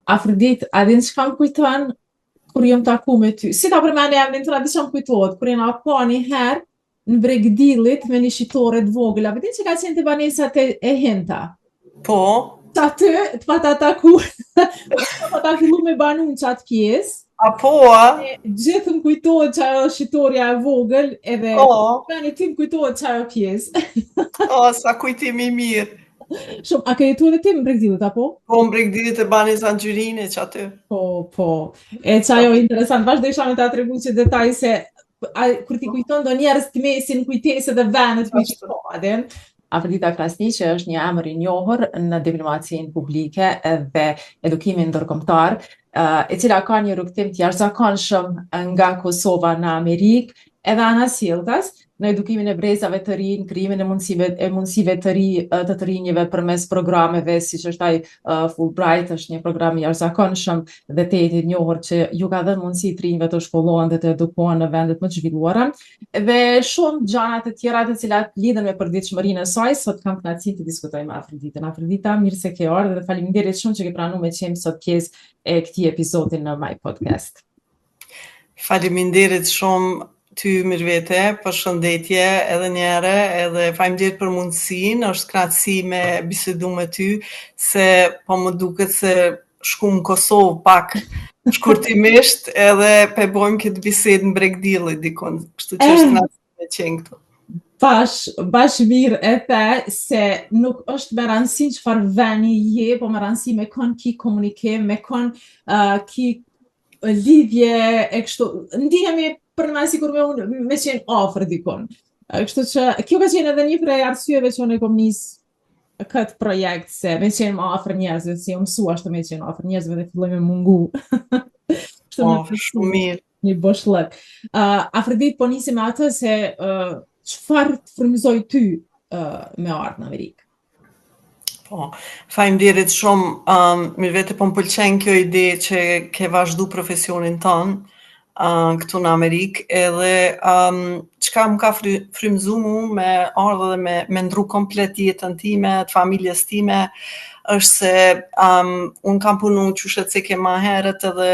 Afrodit, a din çka më kujton kur jam taku me ty? Si ta përmeni emrin të radisha më kujtohet, kur jena pa një herë në Bregdillit me një shitore të vogël. A vëdin që ka qenë të banesat e Hinta? Po, Që aty të pata taku, ta fillu me banu në qatë pjesë. apo, Gjithë më kujtohet që ajo shitoria e vogël, edhe bani ti më kujtohet që ajo pjesë. sa kujtimi mirë. Shumë, a ke jetu edhe ti më Bregdillit, apo? Po, më Bregdillit e bani Zangjyrine që aty. Po. E që ajo interesant, vazhdo isha me ta tregu që detaj se kur ti kujton do njerëz të mesin kujtese dhe venet me që po, adin? Afrodita Krasni, që është një emër i njohur në diplomacinë publike dhe edukimin ndërkombëtar, e cila ka një rrugtim të jashtëzakonshëm nga Kosova në Amerikë, edhe anasjelltas në edukimin e brezave të rinj, krijimin e mundësive të rinjve përmes programeve, siç është ai Fulbright, është një program i jashtëzakonshëm dhe të i njohur që ju ka dhënë mundësi të rinjve të shkollohen dhe të edukohen në vendet më të zhvilluara, dhe shumë gjëra të tjera të cilat lidhen me përditshmërinë e saj. Sot kam kënaqësinë të diskutoj me Afroditën. Afrodita, mirë se ke ardhur dhe faleminderit shumë që ke pranuar me qenë sot pjesë e këtij episodi në My Podcast. Faleminderit shumë ty Mirvete, përshëndetje edhe një herë, edhe faleminderit për mundësinë, është kënaqësi me bisedu me ty, se po më duket se shku në Kosovë pak shkurtimisht, edhe pe bojmë këtë bisedë në Bregdillit dikon, kështu që është kënaqësi me qenë këtu. Bash mirë e the se nuk është me rëndësi çfarë veni je, po me rëndësi me kon ki komunikim, me kon ki lidhje e kështu. Ndihemi për në sikur me qenë afër dikon. Kështu që kjo ka qenë edhe një prej arsyeve që unë kom nis këtë projekt, se me qenë më afër njerëzve, si u mësua ashtu me qenë afër njerëzve dhe filloj me mungu. Shumë mirë. Një boshllëk. Afrodit, po nisim me atë se çfarë të frymëzoi ty me ardhur në Amerikë? Po, faleminderit shumë. Mirvete, po më pëlqen kjo ide që ke vazhdu profesionin tënë këtu në Amerikë, edhe çka më ka frymëzu mu me ardhur dhe me ndru komplet jetën time, të familjes time, është se unë kam punu qyshet se ke ma herët edhe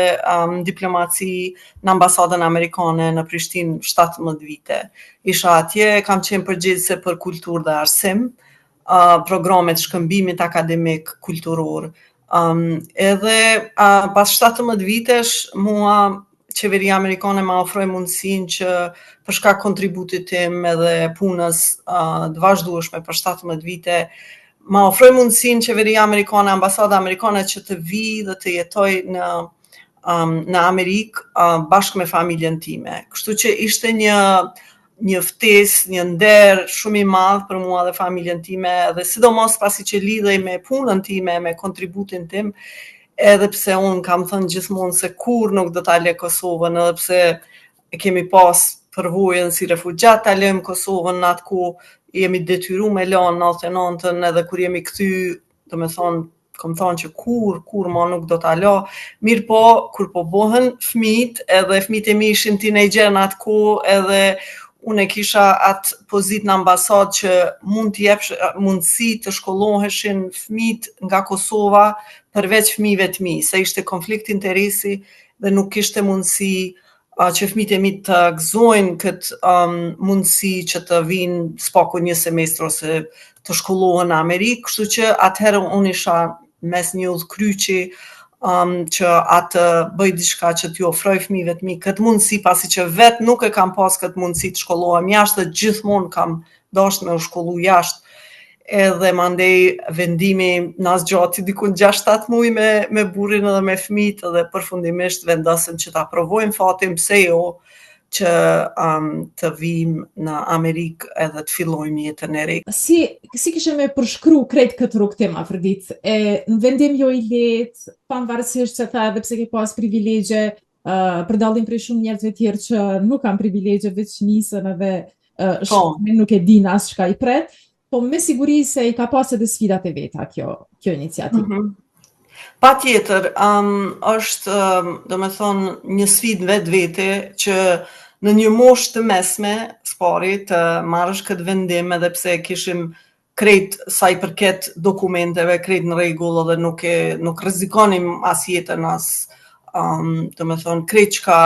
diplomaci në ambasadën amerikane në Prishtinë 17 vite. Isha atje, kam qenë përgjegjëse për kulturë dhe arsim, programet shkëmbimit akademik kulturor. Edhe pas 17 vitesh, mua qeveria amerikane ma ofroi mundësinë që për shkak kontributit tim edhe punës të vazhdueshme për 17 vite, ma ofroi mundësinë qeveria amerikane, ambasada amerikane që të vi dhe të jetoj në Amerikë bashkë me familjen time. Kështu që ishte një ftesë, një nder shumë i madh për mua dhe familjen time, dhe sidomos pasi që lidhej me punën time, me kontributin tim, edhe pse unë kam thënë gjithmonë se kur nuk do ta lë Kosovën, edhe pse e kemi pas përvojën si refugjat ta lëm Kosovën në atë kohë, jemi detyruar me lanë 99-ën, edhe kur jemi kthy, domethënë kam thënë që kur ma nuk do ta lë. Mirë po, kur po bohen fëmijët, edhe fëmijët e mi ishin teenager në atë kohë, edhe unë e kisha atë pozitë në ambasadë që mund të jepsh mundësi të shkolloheshin fëmijët nga Kosova përveç fëmijëve të mi, se ishte konflikt interesi dhe nuk kishte mundësi që fëmijët e mi të gëzojnë këtë mundësi që të vinë spaku një semestër ose të shkollohen në Amerikë, kështu që atëherë unë isha mes një udhkryqi që atë bëj diçka që t'ju ofroj fëmijëve të mi këtë mundësi, pasi që vetë nuk e kam pas këtë mundësi të shkollohem jashtë, dhe gjithmonë kam dashur me u shkollu jashtë, edhe mandej vendimi na zgjati diku 6-7 muaj me burrin edhe me fëmijët, dhe përfundimisht vendosëm që ta provojmë fatin, pse jo, që të vim në Amerikë edhe të fillojmë jetën e re. Si kishe me përshkru krejt këtë rrugtim, Afrodit? Në vendim jo i lehtë, pavarësisht se tha edhe pse ke pas privilegje, për dallim prej shumë njerëzve tjerë që nuk kanë privilegje, veç nisën edhe nuk e din as çka i pret, po me siguri se i ka pas edhe sfidat e veta kjo iniciativë. Patjetër, është domethënë një sfidë vetvete që në një moshë të mesme, spari, të marrësh këtë vendim, edhe pse kishim krejt sa i përket dokumenteve, krejt në rregull dhe nuk rrezikonim as jetën as do të thonë krejt çka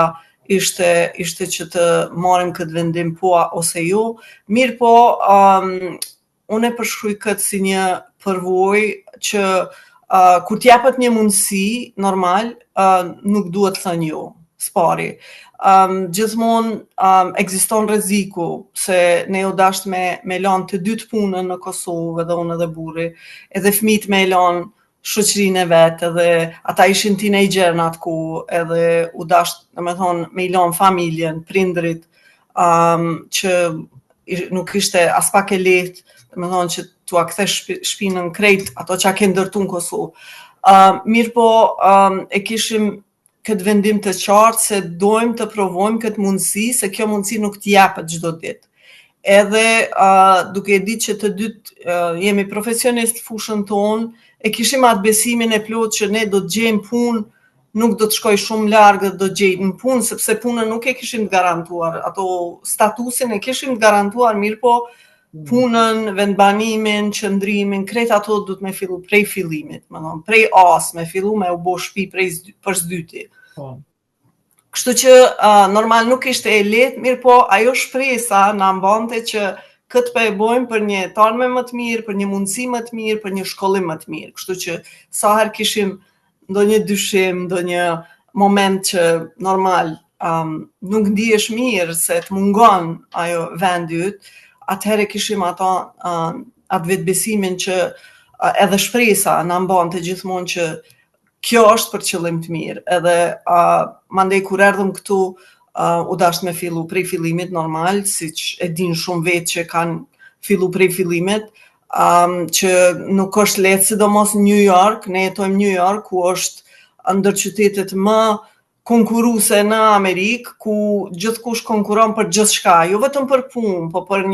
ishte që të marrim këtë vendim po ose jo. Mirë po, unë e përshkruaj këtë si një përvojë që kur t'japet një mundësi normal, nuk duhet thënë jo, s'pari. Gjithmonë ekziston rreziku se ne u dasht me lanë të dytë punën në Kosovë, edhe unë edhe burri, edhe fëmijët me lanë shoqërinë e vet, edhe ata ishin teenager në atë kohë, edhe u dasht, domethënë, me i lanë familjen, prindrit, që nuk ishte as pak e lehtë, domethënë që t'ua kthesh shpinën krejt ato që ke ndërtu në Kosovë. Mirë po, e kishim këtë vendim të qartë se dojmë të provojmë këtë mundësi, se kjo mundësi nuk t'japet çdo ditë. Edhe duke e ditë që të dytë jemi profesionist fushën tonë, e kishim atë besimin e plot që ne do të gjejmë punë, nuk do të shkoj shumë larg, do të gjejmë punë, sepse punën nuk e kishim të garantuar, ato statusin e kishim të garantuar, mirë po punën, vendbanimin, qëndrimin, krejt ato duhet me fillu prej fillimit, prej as, me fillu me u bo shtëpi për s'dyti. Kështu që normal nuk ishte e lehtë, mirë po ajo shpresa na mbante që këtë po e bojmë për një tarme më të mirë, për një mundësi më të mirë, për një shkollim më të mirë. Kështu që sa herë kishim ndonjë dyshim, ndonjë moment që normal nuk ndihesh mirë se të mungon ajo vendi yt, atëherë kishim atë vetbesimin që edhe shpresa na mbante gjithmonë që kjo është për qëllim të mirë. Edhe mandej kur erdhëm këtu, u dasht me fillu prej fillimit normal, siç e din shumë vetë që kanë fillu prej fillimit, që nuk është lehtë, sidomos në New York, ne jetojmë në New York, ku është ndër qytetet më konkurruese në Amerikë, ku gjithkush konkuron për gjithçka, jo vetëm për punë, po për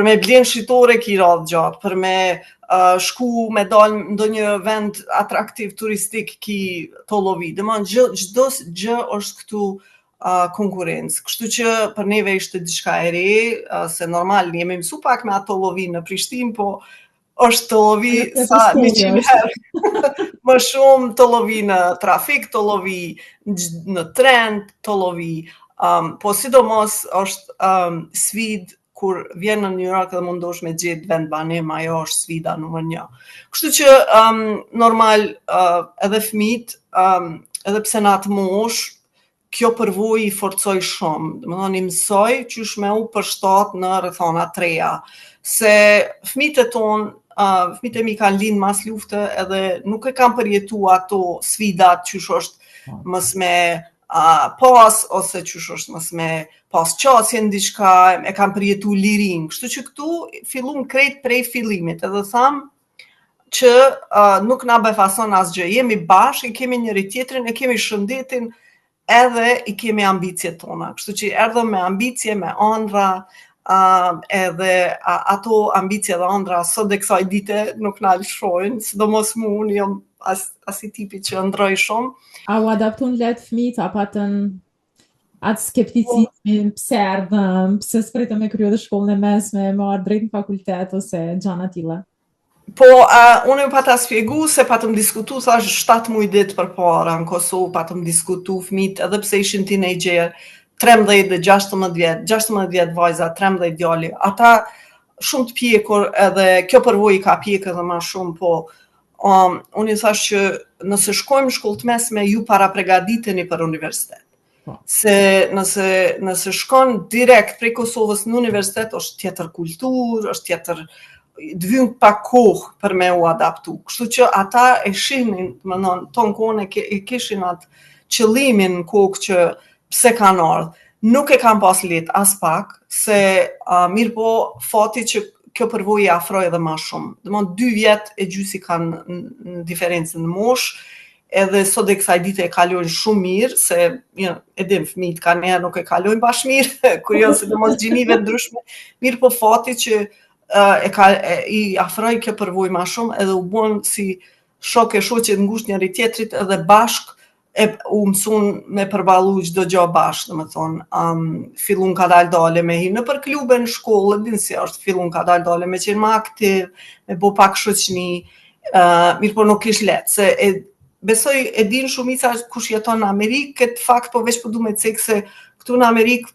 me blenë shitore ki radhë gjatë, për me shku me dalë në ndonjë vend atraktiv turistik ki tollovi. Domethënë çdo gjë është këtu konkurrencë. Kështu që për neve ishte diçka e re, se normal jemi mësu pak me ato tollovi në Prishtinë, po është tollovi sa 100 herë më shumë, tollovi në trafik, tollovi në tren, tollovi, po sidomos është sfidë kur vjen në New York dhe mundosh me gjetë vendbanim, ajo është sfida numër 1. Kështu që normal edhe fëmijët, edhe pse në atë moshë, kjo përvojë i forcoj shumë. Domethënë i mësoj qysh me u përshtat në rrethana të reja. Se fëmijët e tonë, fëmijët e mi kanë lind mas lufte edhe nuk e kanë përjetu ato sfidat qysh është mos me pas, ose qysh është mos me pas qasje në diçka, e kanë përjetu lirin. Kështu që këtu fillum krejt prej fillimit, edhe tham që nuk na befason asgjë. Jemi bashkë, i kemi njëri tjetrin, e kemi shëndetin, edhe i kemi ambicjet tona. Kështu që erdhëm me ambicje, me ëndra, edhe ato ambicje dhe ëndra sot e kësaj dite nuk na lëshojnë, sidomos mu, unë jam as i tipi që ndroj shumë. A u adaptun letë fëmijët, apo atë skepticizmin, pse erdhëm, pse s'pritëm me kryo dhe shkollën e mesme, me ardhë drejt në fakultet, ose gjana tilla? Po, unë ju pata spjegu se patëm diskutu, thash 7 muaj ditë përpara në Kosovë, patëm diskutu fëmijët, edhe pse ishin teenager, 13 dhe 16 vjet, 16 vjet vajza, 13 djali. Ata shumë të pjekur, edhe kjo përvojë ka pjekë edhe më shumë, po unë i thash që nëse shkojmë në shkollë të mesme, ju para pregaditeni për universitet. Se nëse shkon direkt prej Kosovës në universitet, është tjetër kulturë, është tjetër të vjen pak kohë për me u adaptu. Kështu që ata e shihnin, tonë kohën e kishin atë qëllimin në kokë që pse kanë ardhur. Nuk e kanë pas lehtë as pak, se mirë po fati që kjo përvojë afroi edhe më shumë. Domthonë 2 vjet e gjysi kanë në diferencën në moshë, edhe sot e kësaj dite e kalojnë shumë mirë, se e dim fëmijët kanë herë nuk e kalojnë bashkë mirë, kur janë sidomos gjinive ndryshme. Mirë po fati që i afroi kjo përvojë më shumë, edhe u bën si shok e shoqe të ngushtë njëri tjetrit, edhe bashk u mësun me përballu çdo gjë bashkë, domethënë, fillun ka dale me hi në për klube në shkollë, din si është, fillun ka dale me qenë më aktiv, me bo pak shoqni, mirë po nuk ish lehtë, se besoj e din shumica kush jeton në Amerikë, këtë fakt po veç po du me cekë se këtu në Amerikë,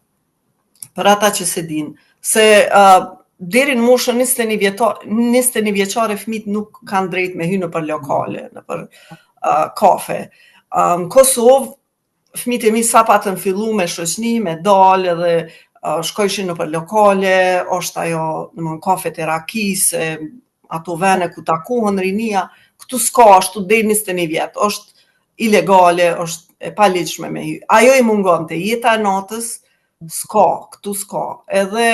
për ata që se din, se deri në moshën 21 vjeçare fëmijët nuk kanë drejt me hy në për lokale, në për kafe. Në Kosovë, fëmijët e mi sa patën fillu me shoqni, me dalë edhe shkojshin në për lokale, është ajo në kafe të rakis, ato vene ku takohen rinia, këtu s'ka, ashtu deri 21 vjet, është ilegale, është e paligjshme me hy. Ajo i mungon të jeta e natës, s'ka, këtu s'ka. Edhe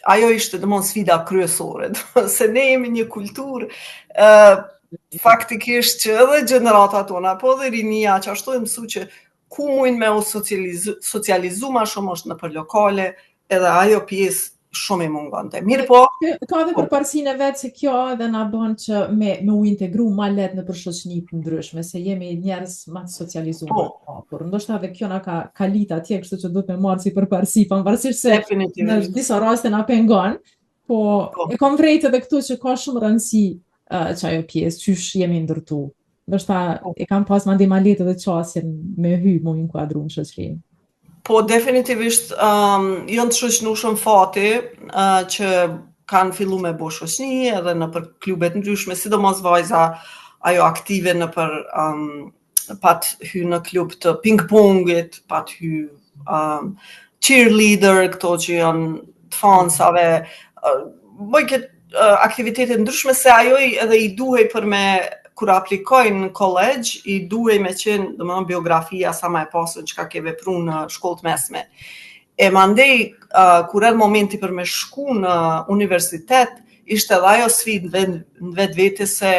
ajo ishte domon sfida kryesore, se ne jemi një kulturë faktikisht që edhe gjenerata tona, po edhe rinia që ashtu e mësu që ku mujnë me u socializu ma shumë është në për lokale, edhe ajo pjesë shumë i mungonte. Mirë po... Ka dhe përparësinë e vetë se kjo edhe na bën që me u integru ma let në për shoqni të ndryshme, se jemi njerëz ma të socializuar. Por ndoshta edhe kjo na ka lit atje, kështu që duhet me marrë si përparësi, pavarësisht se në disa raste na pengon, po e kom vrejtë edhe këtu që ka shumë rëndësi që ajo pjesë, qysh jemi ndërtu. Ndoshta e kam pas mandej ma letë edhe qasjen me hy mu inkuadru në shoqrinë. Po, definitivisht, jënë të shoqnushëm fati që kanë fillu me bo shoqni edhe në për klubet ndryshme, sidomos vajza ajo aktive në për pat hy në klub të ping-pongit, pat hy cheerleader, këto që janë të fansave, bëj këtë aktivitetet ndryshme se ajo edhe i duhej për me kur aplikojnë në college, i duhej me qenë, domethënë biografia sa më e pasur që ka ke vepru në shkollët mesme. E mandej, kur edhe momenti për me shku në universitet, ishte edhe ajo sfidë në vetë vete se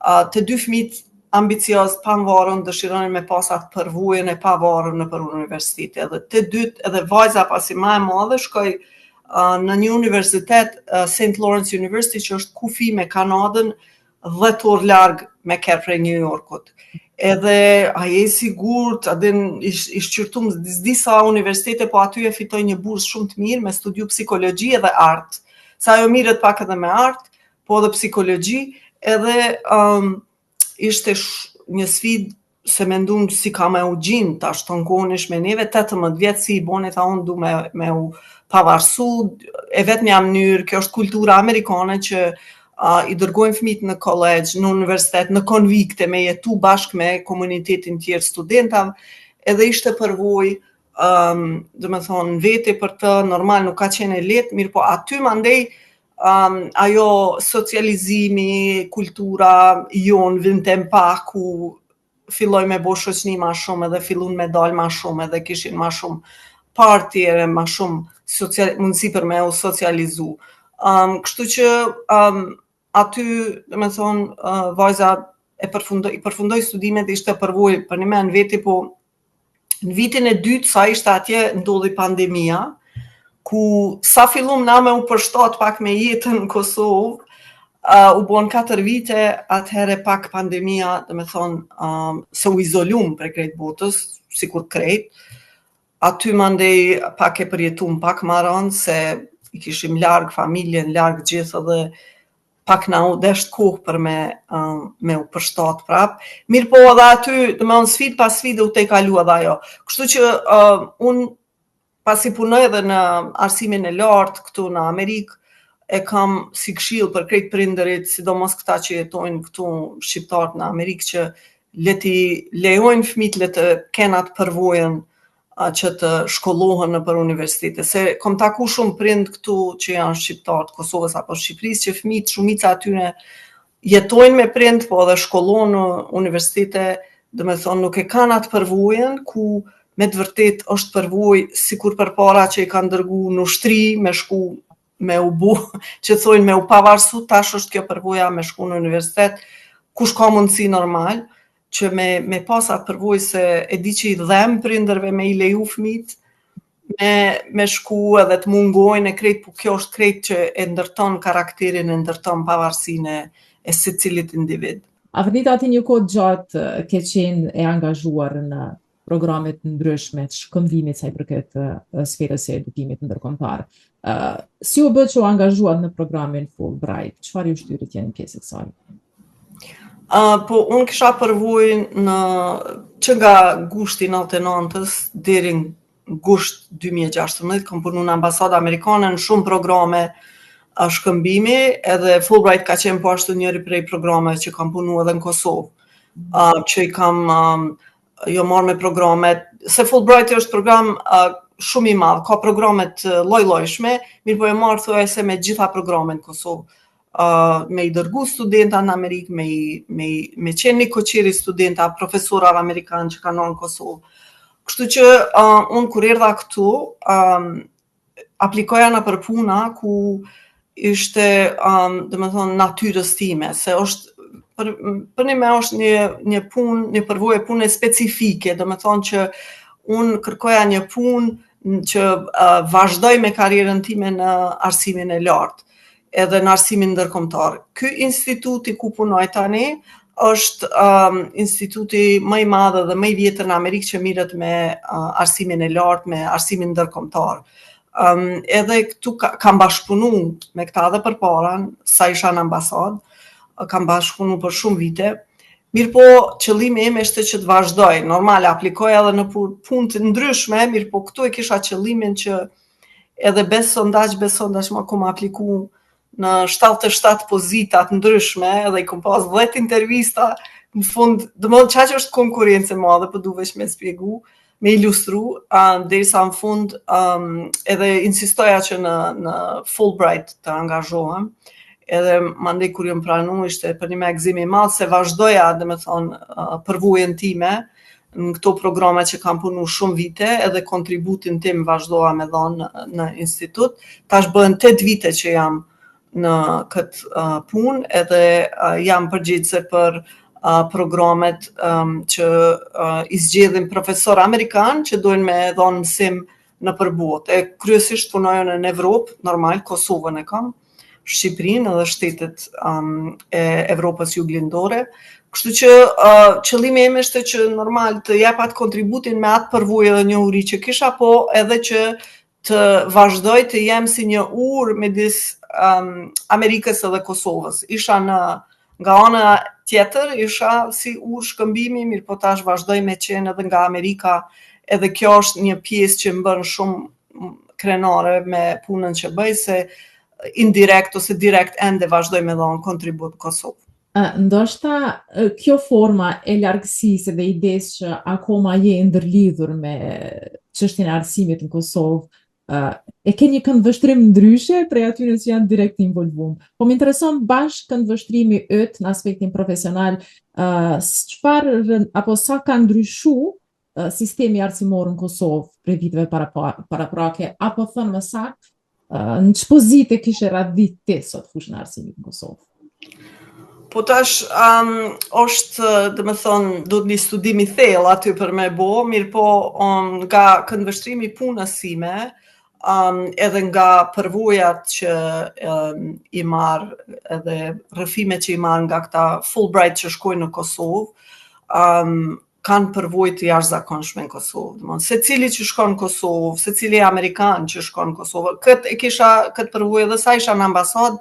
të dy fëmijët ambicioz, pavarur, dëshironin me pas atë përvojën e pavarur në për universitet. Edhe të dytë, edhe vajza pasi më e madhe shkoi në një universitet, St. Lawrence University, që është kufi me Kanadën, 10 orë larg me kerë prej New Yorkut. Edhe aje i sigurt, ish qyrtum disa universitete, po aty e fitoj një bursë shumë të mirë me studiu psikologji edhe art. Sa ajo mirët pak edhe me art, po edhe psikologji, edhe ishte një sfidë se mendum si ka me u gjinë, tash të ngonish me neve, 18 vjetë si i boni, tha unë du me u pavarësu, e vetë një mënyrë, kjo është kultura amerikane që i dërgojnë fëmijët në college, në universitet, në konvikte, me jetu bashkë me komunitetin tjerë studentave, edhe ishte përvojë, domethënë vete për të, normal nuk ka qenë lehtë, mirë po aty mandej ajo socializimi, kultura jonë vinte pak ku filloj me bo shoqni ma shumë edhe fillun me dalë ma shumë edhe kishin ma shumë partije, ma shumë mundësi për me u socializu. Kështu që aty, domethënë, vajza i përfundoi studimet, ishte përvojë për një men veti, po në vitin e dytë sa ishte atje ndodhi pandemia, ku sa fillum na me u përshtat pak me jetën në Kosovë, u bon 4 vite, atëhere pak pandemia, domethënë, se u izolum për krejt botës, sikur krejt, aty mandej pak e përjetum pak maron, se i kishim larg familjen, larg gjithë edhe pak na u desht kohë për me u përshtat prap. Mirë po edhe aty, domethënë sfidë pas sfide u te kalu edhe ajo. Kështu që unë pasi punoj edhe në arsimin e lartë këtu në Amerikë, e kam si këshill për krejt prindërit, sidomos këta që jetojnë këtu shqiptarët në Amerikë, që le t'i lejojnë fëmijët le të kenë atë përvojën që të shkollohen në për universitete. Se kom taku shumë prind këtu që janë shqiptarë të Kosovës apo Shqipërisë, që fëmijët shumica atyre jetojnë me prind, po edhe shkollohen në universitete, domethënë nuk e kanë atë përvojën ku me të vërtet është përvojë sikur përpara që i kanë dërgu në ushtri me shku me u bu, që thojnë me u pavarësu, tash është kjo përvoja me shku në universitet, kush ka mundësi normal, që me pas atë përvojë se e di që i dhem prindërve me i leju fëmijët, me shku edhe të mungojnë e krejt, po kjo është krejt që e ndërton karakterin, e ndërton pavarësinë e secilit individ. A vërtet ati një kohë gjatë ke qenë e angazhuar në programet ndryshme të shkëmbimit sa i përket sferës së edukimit ndërkombëtar. Si u bë që u angazhuat në programin Fulbright? Çfarë ju shtyri të jeni pjesë e kësaj? Po unë kisha përvojë që nga gushti 99-ës deri në gusht 2016, kam punu në ambasadë amerikane në shumë programe shkëmbimi, edhe Fulbright ka qenë po ashtu njëri prej programeve që kam punu edhe në Kosovë, që i kam jo marrë me programet, se Fulbright është program shumë i madh, ka programet lloj-llojshme, mirë po e marrë thuajse me gjitha programet në Kosovë. Me i dërgu studenta në Amerikë, me qenë një koqiri studenta, profesorar amerikanë që kanë në Kosovë. Kështu që unë kur erdha këtu, aplikoja në për puna ku ishte, domethënë, natyrës time, se është për me është një punë, një përvojë pune specifike, domethënë që unë kërkoja një punë që vazhdoj me karrierën time në arsimin e lartë, edhe në arsimin ndërkombëtar. Ky instituti ku punoj tani është instituti më i madh dhe më i vjetër në Amerikë që mirret me arsimin e lartë, me arsimin ndërkombëtar. Edhe këtu kam bashkëpunu me këta dhe përpara, sa isha në ambasadë, kam bashkëpunu për shumë vite. Mirë po, qëllimi im ishte që të vazhdoj. Normal, aplikoj edhe në punë të ndryshme, mirë po këtu e kisha qëllimin që edhe bez sondazh ma kom apliku në 77 pozitat ndryshme, edhe i kom pas 10 intervista, në fund, domethënë çaq është konkurrencë e madhe, po du veç me spjegu, me ilustru, derisa në fund edhe insistoja që në Fulbright të angazhohem, edhe mandej kur jam pranu ishte për një gëzim i madh se vazhdoja, domethënë, përvojën time në këto programe që kam punu shumë vite, edhe kontributin tim vazhdoja me dhënë në institut. Tash bëhen 8 vite që jam në këtë punë, edhe jam përgjegjëse për programet që i zgjedhin profesor amerikan që dojnë me dhënë mësim në përbotë. E kryesisht punojnë në Evropë, normal, Kosovën e kam, Shqipërinë edhe shtetet e Evropës juglindore. Kështu që qëllimi im ishte që normal të jap atë kontributin me atë përvojë dhe njohuri që kisha, po edhe që të vazhdoj të jem si një urë midis Amerikës edhe Kosovës. Isha nga ana tjetër, isha si urë shkëmbimi, mirë po tash vazhdoj me qenë edhe nga Amerika, edhe kjo është një pjesë që më bën shumë krenare me punën që bëj, se indirekt ose direkt ende vazhdoj me dhënë kontribut në Kosovë. Ndoshta kjo forma e largësisë dhe idesë që akoma je ndërlidhur me çështjen e arsimit në Kosovë, e ke një këndvështrim ndryshe prej atyre që janë direkt involvuar. Po më intereson bashkë këndvështrimi yt në aspektin profesional, çfarë apo sa ka ndryshuar sistemi arsimor në Kosovë prej viteve paraprake, apo thënë më saktë, në ç'pozite kishe radhit ti sot fushën e arsimit në Kosovë? Po tash është, domethënë, do të një studim i thellë aty për me bo, mirë po nga këndvështrimi punës sime, edhe nga përvojat që i marr edhe rrëfimet që i marr nga këta Fulbright që shkojnë në Kosovë, kanë përvojë të jashtëzakonshme në Kosovë. Secili që shkon në Kosovë, secili amerikan që shkon në Kosovë, këtë përvojë edhe sa isha në ambasadë,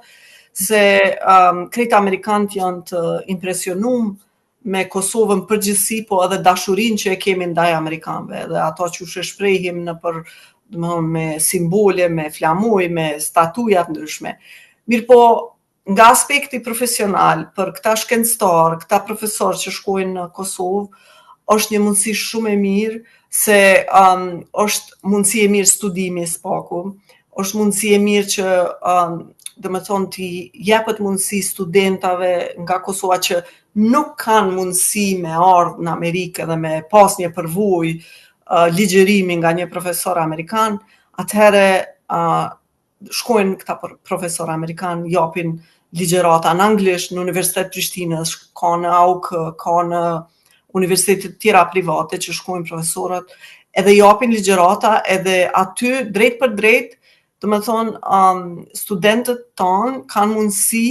se krejt amerikanët janë të impresionum me Kosovën përgjithësi, po edhe dashurinë që e kemi ndaj amerikanëve, edhe ato që shprehim me simbole, me flamuj, me statujat ndryshme. Mirë po, nga aspekti profesional, për këta shkencëtar, këta profesor që shkojnë në Kosovë, është një mundësi shumë e mirë, se është mundësi e mirë studimi spaku, është mundësi e mirë që domethënë t'i jepet mundësi studentave nga Kosova që nuk kanë mundësi me ardhë në Amerikë dhe me pas një përvojë ligjërimi nga një profesor amerikan, atëherë shkojnë këta profesor amerikan, japin ligjërata në anglisht në Universitet Prishtinës, ka në AUK, ka në universitetet tjera private që shkojnë profesorët, edhe japin ligjërata, edhe aty drejt për drejt, domethënë studentët tanë kanë mundësi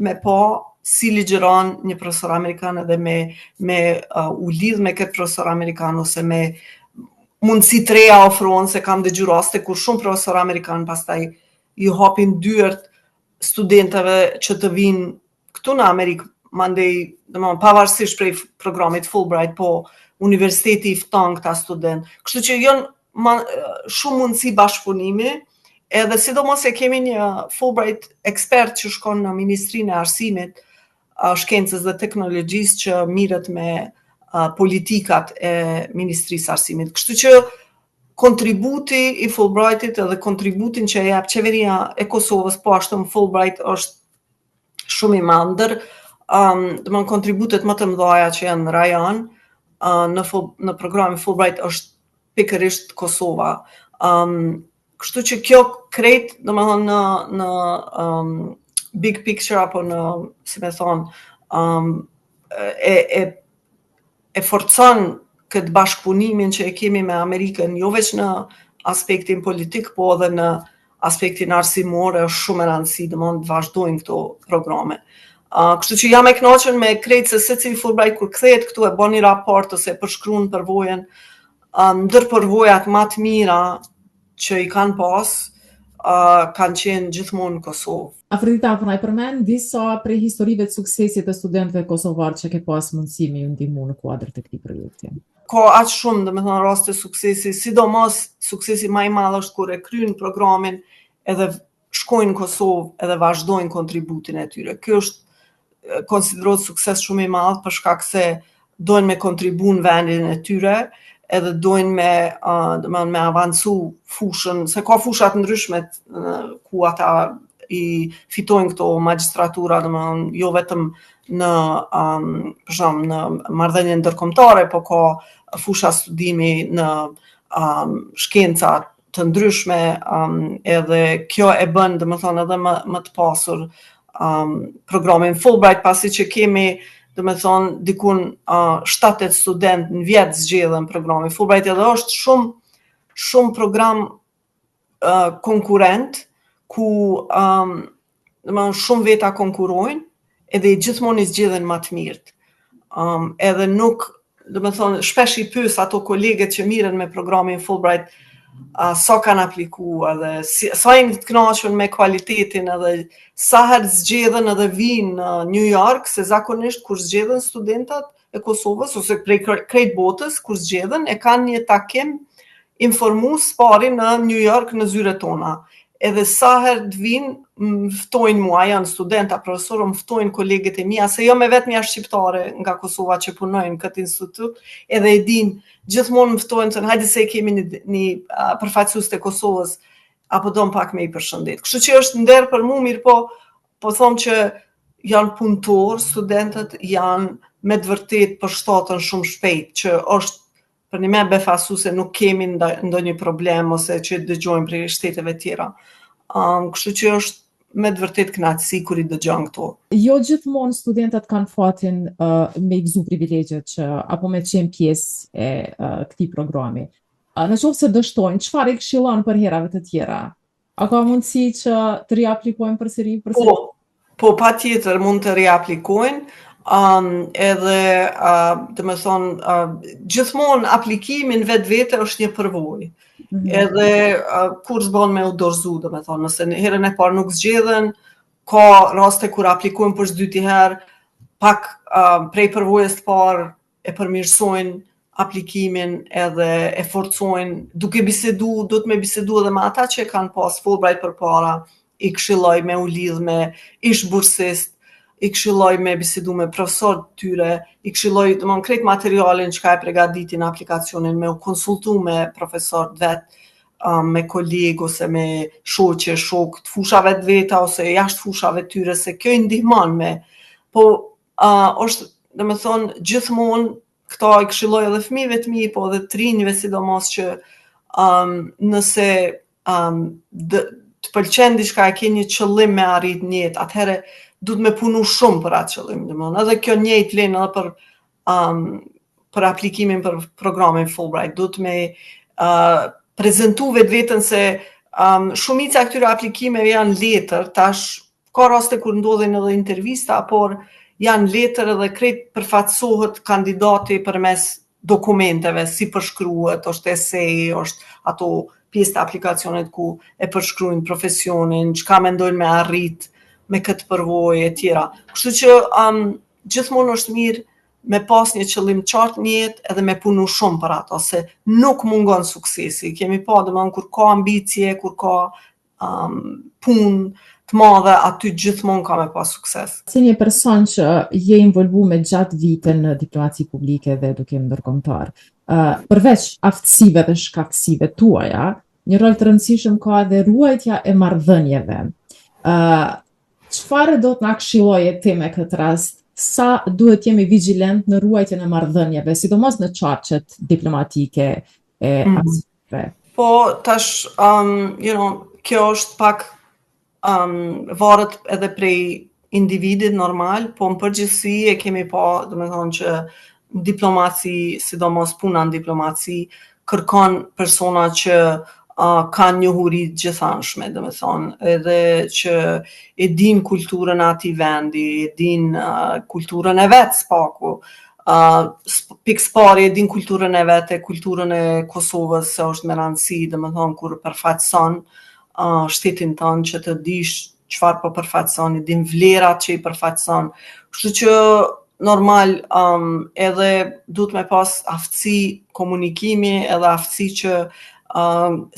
me pa si ligjeron një profesor amerikan edhe me u lidh me këtë profesor amerikan ose me mundësi të reja ofrohen, se kam dëgju raste kur shumë profesor amerikan pastaj ju hapin dyert studentëve që të vinë këtu në Amerikë, mandej, domethënë pavarësisht prej programit Fulbright, po universiteti i fton këta student. Kështu që janë shumë mundësi bashkëpunimi, edhe sidomos e kemi një Fulbright ekspert që shkon në Ministrinë e Arsimit, Shkencës dhe Teknologjisë që mirret me politikat e Ministrisë së Arsimit. Kështu që kontributi i Fulbrightit edhe kontributin që jep qeveria e Kosovës, po ashtu në Fulbright është shumë i madh. Domethënë kontributet më të mëdha që janë në rajon në programin Fulbright është pikërisht Kosova. Kështu që kjo krejt, domethënë në big picture apo në, si me thonë, e forcon këtë bashkëpunimin që e kemi me Amerikën, jo veç në aspektin politik, po edhe në aspektin arsimor, është shumë e rëndësishme, domethënë të vazhdojnë këto programe. Kështu që jam e kënaqur me krejt se secili Fulbright kur kthehet këtu e bën një raport ose e përshkruan përvojën, ndër përvojat më të mira që i kanë pas, kanë qenë gjithmonë në Kosovë. Afrodita, po na i përmend disa prej historive të suksesit të studentëve kosovar që ke pas mundësi me ju ndihmu në kuadër të këtij projekti. Ka aq shumë, domethënë raste suksesi, sidomos suksesi më i madh është kur e kryejnë programin edhe shkojnë në Kosovë edhe vazhdojnë kontributin e tyre. Ky është konsiderohet sukses shumë i madh për shkak se dojnë me kontribu në vendin e tyre, edhe dojnë me avancu fushën, se ka fusha të ndryshme ku ata i fitojnë këto magjistratura, domethënë jo vetëm në për shembull në marrëdhënie ndërkombëtare, po ka fusha studimi në shkenca të ndryshme, edhe kjo e bën domethënë edhe më të pasur programin Fulbright, pasi që kemi domethënë dikun 7-8 student në vit zgjedhën programin Fulbright, edhe është shumë program konkurrent ku domethënë shumë veta konkurrojnë edhe gjithmonë i zgjedhin më të mirët. Edhe nuk, domethënë shpesh i pyes ato kolegët që mirën me programin Fulbright sa kanë aplikuar edhe sa janë të kënaqur me cilëtetin edhe sa herë zgjedhen edhe vinë në New York, se zakonisht kur zgjedhen studentat e Kosovës ose prej krejt botës kur zgjedhen e kanë një takim informues pari në New York në zyret tona. Edhe sa herë të vinë, më ftojnë mua, janë studenta, profesorë, më ftojnë kolegët e mia, se jo me vetëm jashtë shqiptare nga Kosova që punojnë këtë institut, edhe e din, gjithmonë më ftojnë, thënë, hajde se kemi një përfaqësues të Kosovës, apo do më pak me i përshëndet. Kështu që është nder për mu, mirë po them që janë punëtor, studentët janë me të vërtet përshtatën shumë shpejt, që është për një me befasuese nuk kemi ndonjë problem ose që dëgjojmë prej shteteve tjera. Kështu që është me të vërtet kënaqësi kur i dëgjon këto. Jo gjithmonë studentët kanë fatin me i gëzu privilegjet apo me qenë pjesë e këtij programi. Në qoftë se dështojnë, çfarë i këshillon për herave të tjera? A ka mundësi që të riaplikojnë përsëri? Po patjetër mund të riaplikojnë. Edhe domethënë gjithmonë aplikimin vetvete është një përvojë. Edhe kur s'bën me u dorëzu, domethënë nëse herën e parë nuk zgjedhen, ka raste kur aplikojnë për dytë herë, pak prej përvojës të parë e përmirësojnë aplikimin edhe e forcojnë duke bisedu, do të me bisedu edhe me ata që kanë pas Fulbright përpara, i këshilloj me u lidh me ish bursist, i këshilloj me bisedu me profesorët tyre, i këshilloj domethënë krejt materialin që ka e përgatitin aplikacionin, me u konsultu me profesorët vet, me kolegë ose me shoqe, shok të fushave të veta ose jashtë fushave tyre, se kjo i ndihmon me. Po është domethënë gjithmonë këta i këshilloj edhe fëmijëve të mi, po edhe të rinjve sidomos që nëse të pëlqen diçka, e ke një qëllim me arrit në jetë, atëherë duhet me punu shumë për atë qëllim, domethënë. Edhe kjo njëjtë vlen edhe për aplikimin për programin Fulbright. Duhet me prezantu vetveten se shumica e këtyre aplikimeve janë letër, tash ka raste kur ndodhin edhe intervista, por janë letër edhe krejt përfaqësohet kandidati përmes dokumenteve, si përshkruhet, është esej, është ato pjesë të aplikacionit ku e përshkruajnë profesionin, çka mendojnë me arrit me këtë përvojë e tjera. Kështu që gjithmonë është mirë me pas një qëllim qartë në jetë edhe me punu shumë për ato, se nuk mungon suksesi. Kemi pa domethënë kur ka ambicje, kur ka punë të madhe, aty gjithmonë ka me pas sukses. Si një person që je involvu me gjatë vite në diplomaci publike dhe edukim ndërkombëtar, përveç aftësive dhe shkaktësive tuaja, një rol të rëndësishëm ka edhe ruajtja e marrëdhënieve. Çfarë do të na këshilloje ti me këtë rast? Sa duhet jemi vigjilent në ruajtjen e marrëdhënieve, sidomos në çarqet diplomatike e aftësive? Po tash, kjo është pak varet edhe prej individit normal, po në përgjithësi e kemi pa, domethënë që diplomaci, sidomos puna në diplomaci, kërkon persona që kanë njohuri të gjithanshme, domethënë, edhe që e din kulturën e atij vendi, e din kulturën e vet spaku. Pikëspari e din kulturën e vet, kulturën e Kosovës, se është me rëndësi, domethënë kur përfaqëson shtetin tonë, që të dish çfarë po përfaqëson, i din vlerat që i përfaqëson. Kështu që normal edhe duhet me pas aftësi komunikimi, edhe aftësi që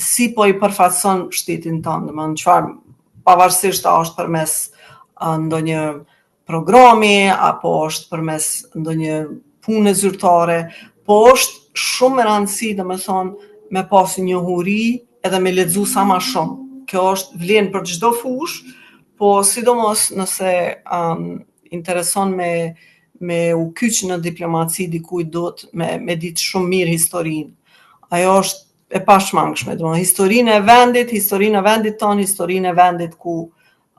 si po i përfaqëson shtetin tonë, domethënë çfarë, pavarësisht a është përmes ndonjë programi apo është përmes ndonjë pune zyrtare, po është shumë e rëndësi, domethënë me pas njohuri edhe me lexu sa më shumë. Kjo është vlen për çdo fushë, po sidomos nëse intereson me u kyç në diplomaci dikujt duhet me ditë shumë mirë historinë. Ajo është e pashmangshme, domethënë historinë e vendit tonë, historinë e vendit ku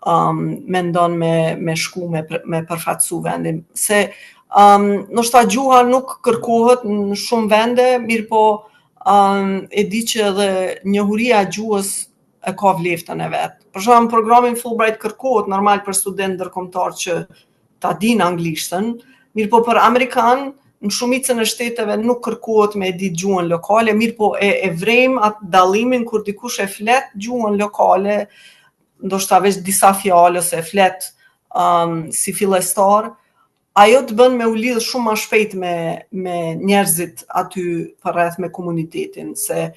mendon me shku me përfaqësu vendin. Se ndoshta gjuha nuk kërkohet në shumë vende, mirë po e di që edhe njohuria e gjuhës e ka vleftën e vet. Për shembull, programin Fulbright kërkohet normal për student ndërkombëtar që ta dinë anglishtën, mirë po për amerikan në shumicën e shteteve nuk kërkohet me ditë gjuhën lokale, mirë po e vrejmë atë dallimin kur dikush e flet gjuhën lokale, ndoshta veç disa fjalë ose e flet si fillestar, ajo të bën me u lidh shumë më shpejt me njerëzit aty përreth me komunitetin, se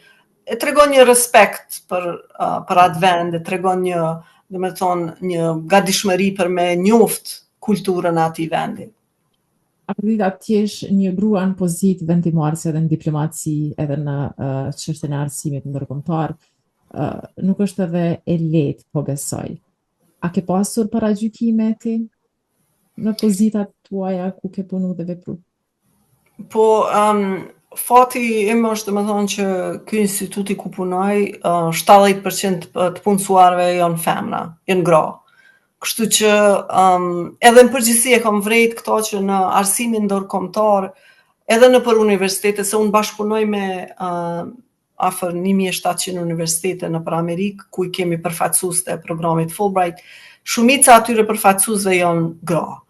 e tregon një respekt për atë vend, e tregon një gatishmëri për me njoft kulturën e atij vendi. Apërdita ti jesh një grua në pozitë vendimmarrëse edhe në diplomaci, edhe në çështjen e arsimit ndërkombëtar, nuk është edhe e lehtë, po besoj. A ke pasur paragjykime ti në pozitat tuaja ku ke punu dhe vepru? Po, fati im është domethënë që ky instituti ku punoj, 70% të punësuarve janë femra, janë gra. Kështu që edhe në përgjithësi e kam vrejt këto që në arsimin ndërkombëtar, edhe nëpër universitete, se unë bashkëpunoj me afër 1700 universitete nëpër Amerikë, ku i kemi përfaqësues të programit Fulbright, shumica atyre përfaqësuesve janë gra.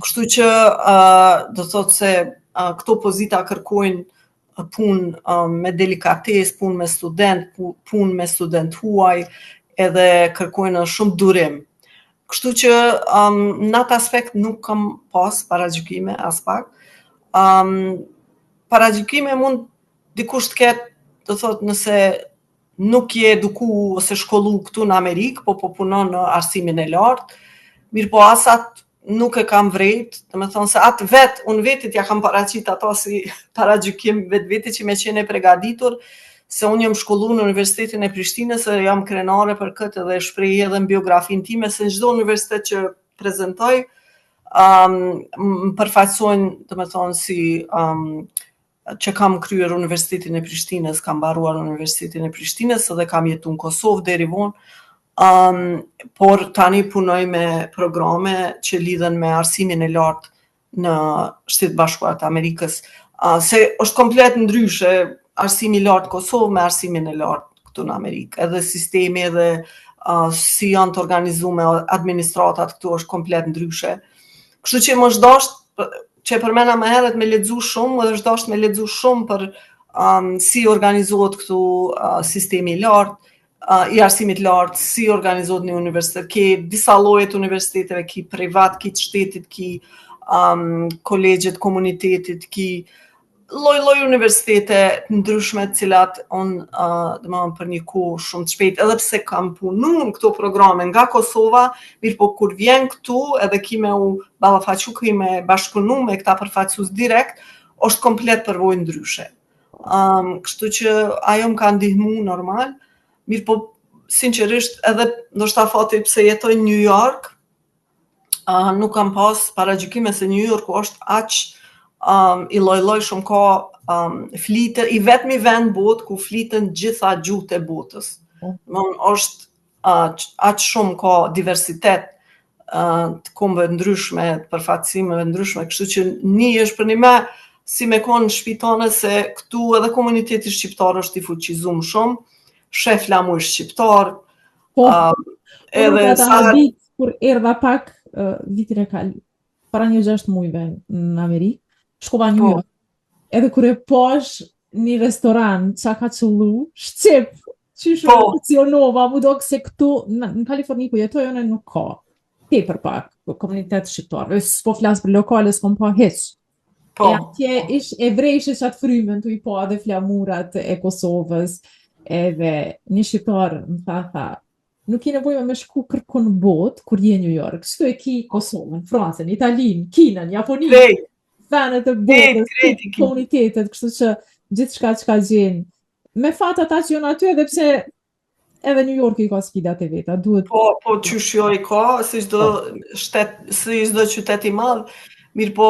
Kështu që do thotë se këto pozita kërkojnë punë me delikatesë, punë me student, punë me student huaj, edhe kërkojnë shumë durim. Kështu që në atë aspekt nuk kam pas paragjykime as pak. Paragjykime mund dikush të ketë, do thotë nëse nuk je eduku ose shkollu këtu në Amerikë, po punon në arsimin e lartë, mirë po asat nuk e kam vrejt, domethënë se atë unë vetit ja kam paraqit ato si paragjykim vetë që me qenë e përgatitur, se unë jam shkollu në Universitetin e Prishtinës, jam krenare për këtë dhe shpreh edhe në biografinë time, se në çdo universitet që prezantoj, më përfaqësojnë, domethënë si që kam kryer Universitetin e Prishtinës, kam mbaruar Universitetin e Prishtinës dhe kam jetuar në Kosovë deri vonë. Por tani punoj me programe që lidhen me arsimin e lartë në Shtetet Bashkuara të Amerikës, se është komplet ndryshe arsimi i lartë Kosovë me arsimin e lartë këtu në Amerikë. Edhe sistemi edhe si janë të organizuar administratat këtu është komplet ndryshe. Kështu që më është që përmena më herët me lexu shumë, edhe është me lexu shumë për si organizohet këtu sistemi i lartë, i arsimit lartë, si organizohet në universitet, ki disa lloje të universiteteve, ki privat, ki të shtetit, ki kolegjet komunitetit, ki lloj universitete të ndryshme të cilat për një kohë shumë të shpejtë, edhe pse kam punu në këto programe nga Kosova, mirë po kur vjen këtu edhe ki me u ballafaqu, ki me bashkëpunu me këta përfaqësues direkt, është komplet përvojë ndryshe. Kështu që ajo më ka ndihmu normal, mirë po sinqerisht edhe ndoshta fati pse jetoj në New York, nuk kam pas paragjykime se New York është aq i lloj shumë ka flitën, i vetmi vend botë ku flitën gjitha gjuhët e botës. Është aq shumë ka diversitet të kombëve ndryshme, të përfaqësimeve ndryshme, kështu që është për një me si me konë në shpitane se këtu edhe komuniteti shqiptar është i fuqizuar shumë, shef lamu është shqiptar, edhe sa kur erdha pak vitin e kaluar, para një 6 muajve në Amerikë, shkova në New York. Edhe kur e pash një restoran, qa ka qëllu, shqip, që shumë funksionova, mu do se këtu, në Kaliforni ku jetoj, unë nuk ka, tepër pak, komunitet shqiptarëve, s'po flas për lokale, s'kom pa hiç. E atje e vrejshë qatë frymen, tu i pa dhe flamurat e Kosovës, edhe një shqiptar më tha, nuk i nevojme me shku kërkon botë, kur je New York, shtu e ki Kosovën, Francën, Italinë, Kinën, Japoninë, fanet e botës, komunitetet, kështu që gjithçka çka gjen. Me fat ata që janë aty, edhe pse edhe New York i ka sfidat e veta, duhet. Po qysh jo i ka, si çdo qytet i madh, mirë po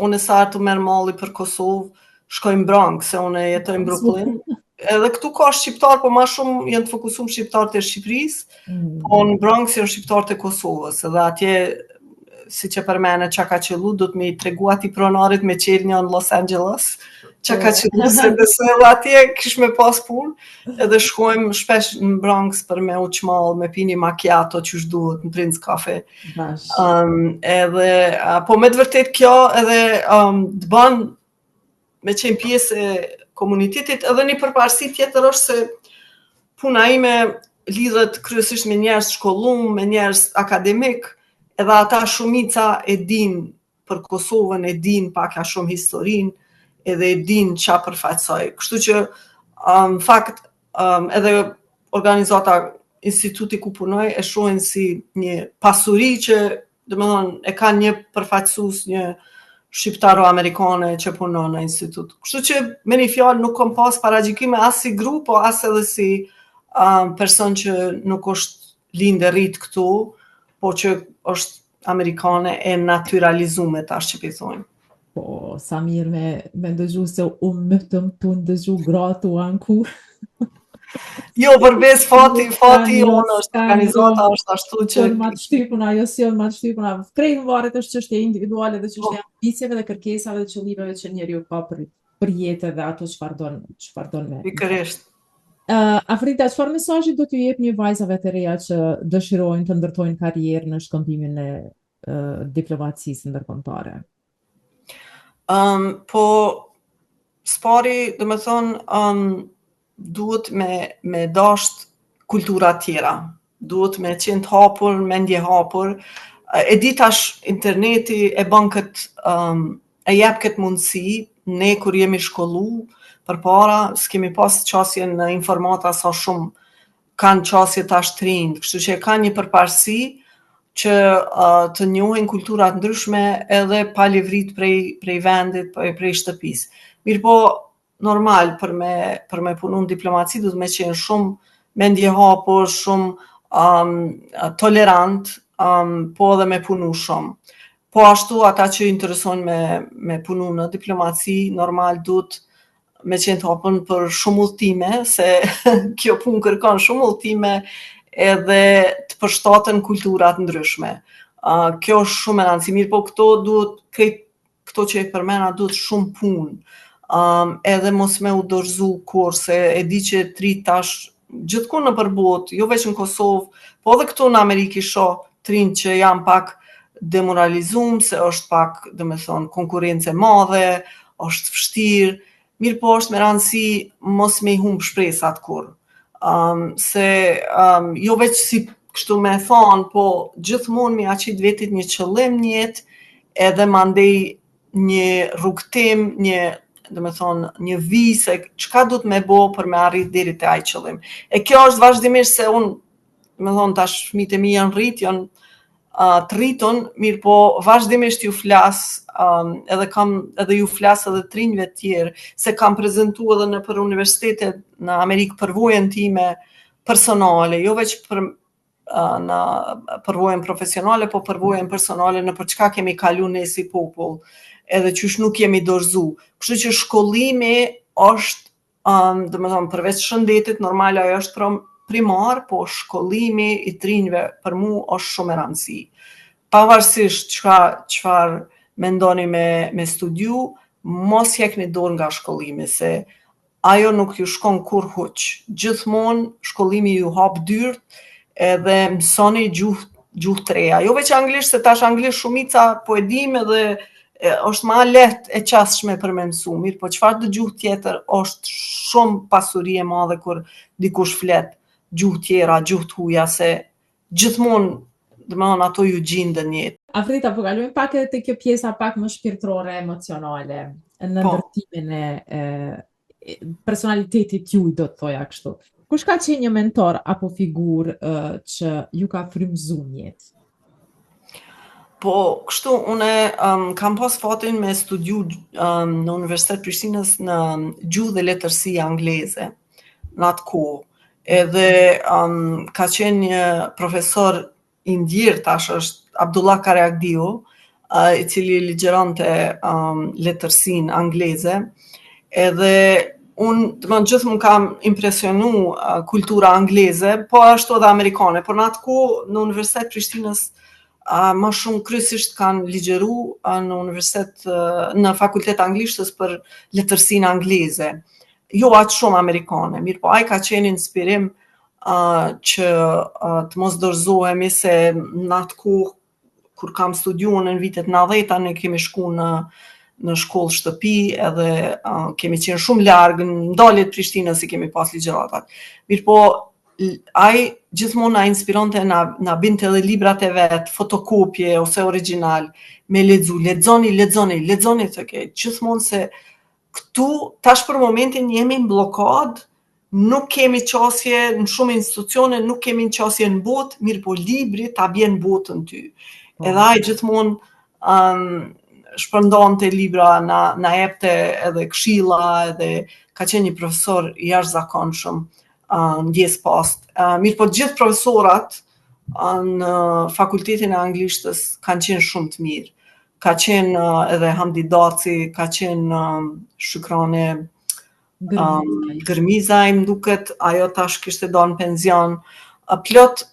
unë sa të merr malli për Kosovë, shkoj në Bronx, se unë jetoj në Brooklyn. Edhe këtu ka shqiptar, po ma shumë janë të fokusuar shqiptarët e Shqipërisë, po në Bronx janë shqiptarët e Kosovës, edhe atje si që përmene që ka qëllu, du të me i tregu ati pronarit me qelë një në Los Angeles, që ka qëllu se besoj edhe atje kish me pas pun, edhe shkojmë shpesh në Bronx për me u qmal, me pini macchiato që shduhet në Prince Cafe. Po me të vërtet kjo edhe të ban me qenë pjesë e komunitetit, edhe një përparësi tjetër është se puna ime lidhet kryesisht me njerëz shkollum, me njerëz akademik, edhe ata shumica e din për Kosovën, e din pak a shumë historinë, edhe e din qa përfaqësoj. Kështu që, në fakt, edhe organizata instituti ku punoj e shohin si një pasuri që, domethënë, e ka një përfaqësues, një shqiptaro-amerikane që punon në institut. Kështu që, me një fjalë, nuk kom pas paragjykime as si grup, po as edhe si person që nuk është lindë rrit këtu, po që është amerikane e naturalizume, tash që pëthojnë. Po, sa mirë me ndëgju se mëtëm të ndëgju gratë u anku. Jo, përbes fati unë është organizata, është ashtu që... Jënë ma të shtypuna, jënë ma të shtypuna. Krejnë varet është çështje individuale dhe çështje ambicieve dhe kërkesave dhe qëllimeve që njeriu ka për jetë dhe ato çfarë don me. Pikërisht. Afrita, çfarë mesazhi do t'ju jep një vajzave të reja që dëshirojnë të ndërtojnë karrierë në shkëmbimin e diplomacisë ndërkombëtare? Po, spari, dhe me thonë, duhet me dasht kultura tjera, duhet me qenë të hapur, mendje hapur, e di tash interneti e bën e jep këtë mundësi, ne kur jemi shkollu, përpara, s'kemi pas qasje në informata sa shumë kanë qasje tash të rinjt, kështu që ka një përparësi që të njohin kulturat ndryshme edhe pa livrit prej vendit, prej shtëpisë. Mirë po, normal, për me punu në diplomaci, du të me qenë shumë mendje hapur, shumë tolerant, po edhe me punu shumë. Po ashtu, ata që interesojnë me punu në diplomaci, normal, du të me qenë të hapën për shumë udhëtime, se kjo punë kërkon shumë udhëtime edhe të përshtaten kulturat ndryshme. Kjo është shumë e rëndësishme, mirë po këto që e përmena duhet shumë punë. Edhe mos me u dorëzu kurse, e di që tri tash gjithkund nëpër botë, jo vetëm në Kosovë, po edhe këtu në Amerikë i shoh të rinj që janë pak demoralizuar, se është pak, domethënë, konkurrencë e madhe, është vështirë, mirë po është me rëndësi mos me i humb shpresat kurrë. Se jo veç si kështu me thonë, po gjithmonë mi aqit vetit një qëllim në jetë, edhe mandej një rrugtim, një vizë se çka du të me bo për me arrit deri te ai qëllim. E kjo është vazhdimisht se unë, tash fëmijët e mi janë të rritun, mirë po vazhdimisht ju flas, edhe ju flas edhe të rinjve tjerë, se kam prezantu edhe nëpër universitete në Amerikë përvojën time personale, jo veç në përvojën profesionale, po përvojën personale në për çka kemi kalu ne si popull, edhe qysh nuk jemi dorëzu. Kështu që shkollimi është, përveç shëndetit, normal ajo është primar, po shkollimi i të rinjve për mu është shumë e rëndësi. Pavarësisht çfarë mendoni me studiu, mos jekni dorë nga shkollimi, se ajo nuk ju shkon kur huq. Gjithmonë shkollimi ju hap dyert, edhe mësoni gjuhë të reja. Jo veç anglisht, se tash anglisht shumica po e dim edhe është ma lehtë e qasshme për me mësu, mirë, po çfarë të gjuhë tjetër është shumë pasuri e madhe kur dikush flet gjuhë tjera, gjuhë të huja, se gjithmonë ato ju gjindën jetë. Afrodita, po kalojmë pak edhe te kjo pjesa pak më shpirtërore, emocionale, në ndërtimin e personalitetit juaj, do të thoja kështu. Kush ka qenë një mentor apo figurë që ju ka frymëzuar në jetë? Po, kështu, une kam pas fatin me studiu në Universitet Prishtinës në gjuhë dhe letërsi angleze, në atë kohë. Edhe ka qenë një profesor i ndjerë, tash është Abdullah Karaagdiu, i cili ligjeronte letërsinë angleze, edhe unë gjithë më kam impresionu kultura angleze, po ashtu edhe amerikane, por në atë kohë në Universitet Prishtinës ma shumë kryesisht kanë ligjeru në fakultet anglishtës për letërsinë angleze. Jo aq shumë amerikane, mirë po ai ka qenë inspirim që të mos dorëzohemi, se në atë kohë kur kam studiuar në vitet 90-ta, ne kemi shku në shkollë shtëpi, edhe kemi qenë shumë larg, në ndaljet Prishtinës i kemi pas ligjeratat. Mirë po, ai gjithmonë na inspironte, na binte edhe librat e vet, fotokopje ose original, me lexu, lexoni të ke, gjithmonë se këtu, tash për momentin jemi në blokad, nuk kemi qasje në shumë institucione, nuk kemi qasje në botë, mirë po libri ta bjen botën ty. Edhe ai gjithmonë shpërndonte libra, na jepte edhe këshilla, edhe ka qenë një profesor i jashtëzakonshëm, ndjes post. Mirë po gjithë profesorat në fakultetin e anglishtës kanë qenë shumë të mirë. Ka qenë edhe Hamdi Daci, ka qenë Shukrane Gërmizaj, më duket, ajo tash kishte dalë në penzion. Plot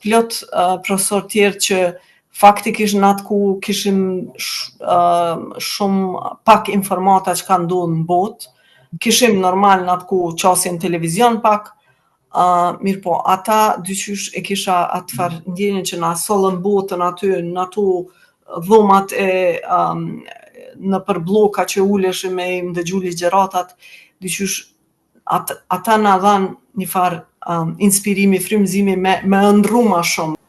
profesor tjerë që faktikisht në atë ku kishim shumë pak informata që ka ndodhur në botë. Kishim normal në atë ku qasjen televizion pak, mirë po, ata dyqysh e kisha atë farë ndjenjën që na sollën botën aty, në ato dhomat në për bloka që uleshim me i ndëgju ligjeratat, dyqysh ata na dhanë një farë inspirimi, frymëzimi me ëndrru ma shumë.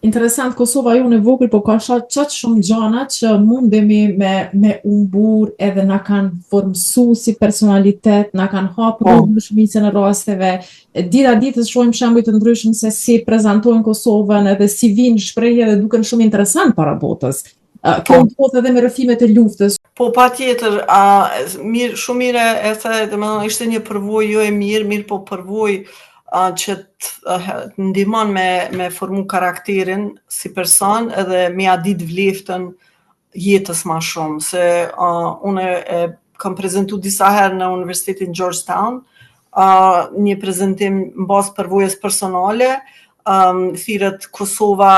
Interesant, Kosova ju në vogël, po ka qatë shumë gjana që mundemi me umbur edhe na kanë formësu si personalitet, na kanë hapur në shumicën e rasteve. Dita ditës shohim shembuj të ndryshëm se si prezantojnë Kosovën edhe si vinë shprehje dhe duken shumë interesant para botës. Kjo ndodh edhe me rrëfimet e luftës. Po patjetër, shumë mirë e the, ishte një përvojë jo e mirë po përvojë që të ndihmon me formu karakterin si person edhe me ja ditë vleftën jetës ma shumë, se unë kam prezentu disa herë në Universitetin Georgetown, një prezentim në bazë përvojës personale, thirret Kosova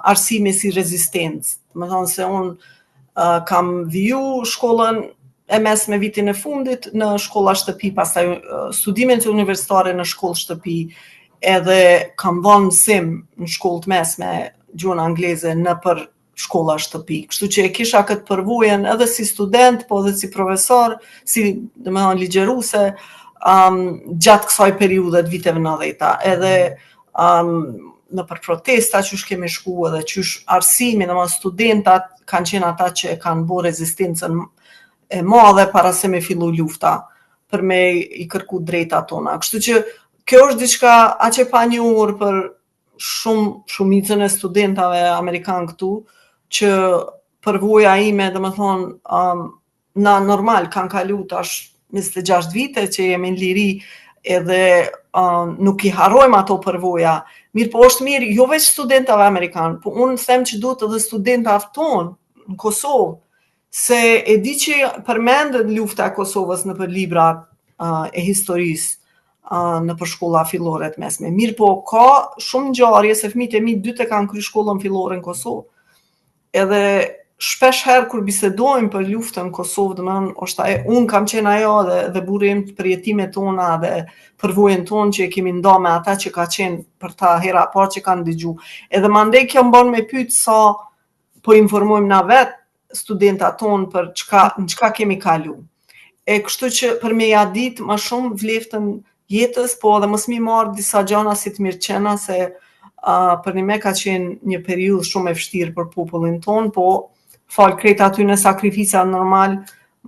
arsimi si rezistencë. Më thonë se unë kam viju shkollën e mesme vitin e fundit në shkolla shtëpi, pastaj studimet universitare në shkollë shtëpi, edhe kam dhënë mësim në shkollë të mesme gjuhën angleze në për shkolla shtëpi. Kështu që e kisha këtë përvojën edhe si student, po edhe si profesor, si domethënë ligjëruese, gjatë kësaj periudhe të viteve 90-ta, edhe në për protesta qysh kemi shku edhe qysh arsimi, domethënë studentat kanë qenë ata që e kanë bërë rezistencën e madhe para se me fillu lufta për me i kërku drejta tona. Kështu që kjo është diçka aq e panjohur për shumicën e studentave amerikan këtu, që përvoja ime, domethënë, na normal kanë kalu tash 26 vite që jemi në liri edhe nuk i harrojmë ato përvoja. Mirë po është mirë, jo veç studentave amerikanë, po unë them që duhet edhe studentave tonë në Kosovë, se e di që përmendet lufta e Kosovës në për libra e historisë në për shkolla fillore të mesme. Mirë po ka shumë ngjarje se fëmijët e mi 2 kanë kryer shkollën fillore në Kosovë. Edhe shpesh herë kur bisedojmë për luftën në Kosovë, domethënë unë kam qenë ajo dhe burri im për jetimet tona dhe përvojën tonë që e kemi nda me ata që ka qenë për ta hera parë që kanë dëgju. Edhe mandej kjo mban me pyet sa po informojmë na vet studentat tonë për në çka kemi kalu. E kështu që për me ja ditë më shumë vleftën jetës, po edhe mos mi marrë disa gjana si të mirëqena, se për një me ka qenë një periudhë shumë e vështirë për popullin tonë, po falë krejt aty në sakrifica normal,